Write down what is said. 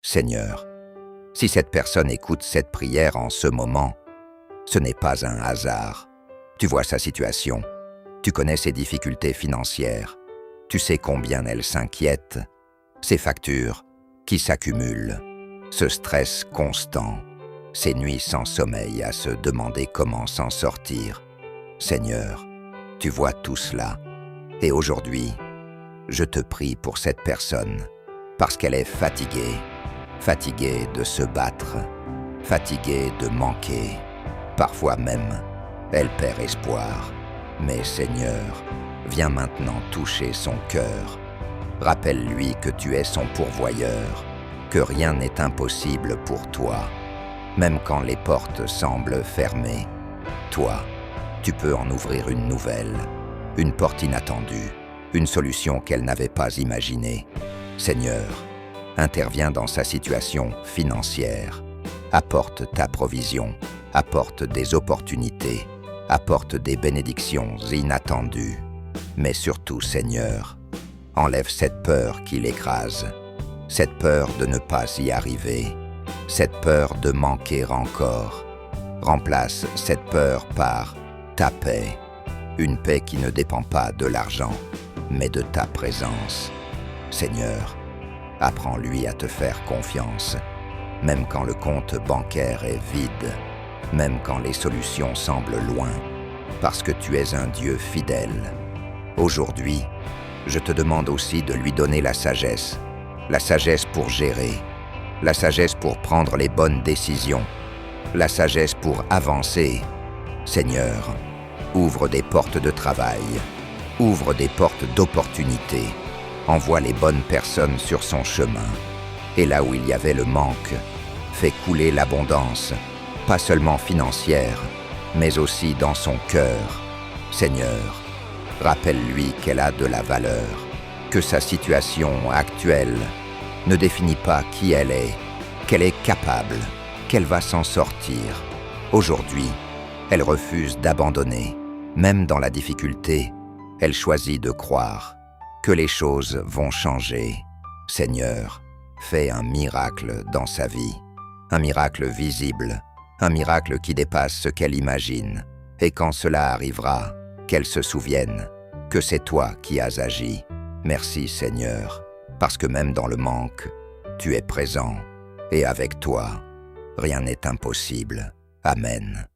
Seigneur, si cette personne écoute cette prière en ce moment, ce n'est pas un hasard. Tu vois sa situation, tu connais ses difficultés financières, tu sais combien elle s'inquiète, ses factures qui s'accumulent, ce stress constant, ces nuits sans sommeil à se demander comment s'en sortir. Seigneur, tu vois tout cela. Et aujourd'hui, je te prie pour cette personne, parce qu'elle est fatiguée de se battre, fatiguée de manquer. Parfois même, elle perd espoir. Mais Seigneur, viens maintenant toucher son cœur. Rappelle-lui que tu es son pourvoyeur, que rien n'est impossible pour toi. Même quand les portes semblent fermées, toi, tu peux en ouvrir une nouvelle, une porte inattendue, une solution qu'elle n'avait pas imaginée. Seigneur, interviens dans sa situation financière. Apporte ta provision, apporte des opportunités, apporte des bénédictions inattendues. Mais surtout, Seigneur, enlève cette peur qui l'écrase, cette peur de ne pas y arriver, cette peur de manquer encore. Remplace cette peur par ta paix, une paix qui ne dépend pas de l'argent, mais de ta présence. Seigneur, apprends-lui à te faire confiance, même quand le compte bancaire est vide, même quand les solutions semblent loin, parce que tu es un Dieu fidèle. Aujourd'hui, je te demande aussi de lui donner la sagesse pour gérer, la sagesse pour prendre les bonnes décisions, la sagesse pour avancer. Seigneur, ouvre des portes de travail, ouvre des portes d'opportunité, envoie les bonnes personnes sur son chemin. Et là où il y avait le manque, fais couler l'abondance, pas seulement financière, mais aussi dans son cœur. Seigneur, rappelle-lui qu'elle a de la valeur, que sa situation actuelle ne définit pas qui elle est, qu'elle est capable, qu'elle va s'en sortir. Aujourd'hui, elle refuse d'abandonner. Même dans la difficulté, elle choisit de croire que les choses vont changer. Seigneur, fais un miracle dans sa vie, un miracle visible, un miracle qui dépasse ce qu'elle imagine. Et quand cela arrivera, qu'elle se souvienne que c'est toi qui as agi. Merci Seigneur, parce que même dans le manque, tu es présent, et avec toi, rien n'est impossible. Amen.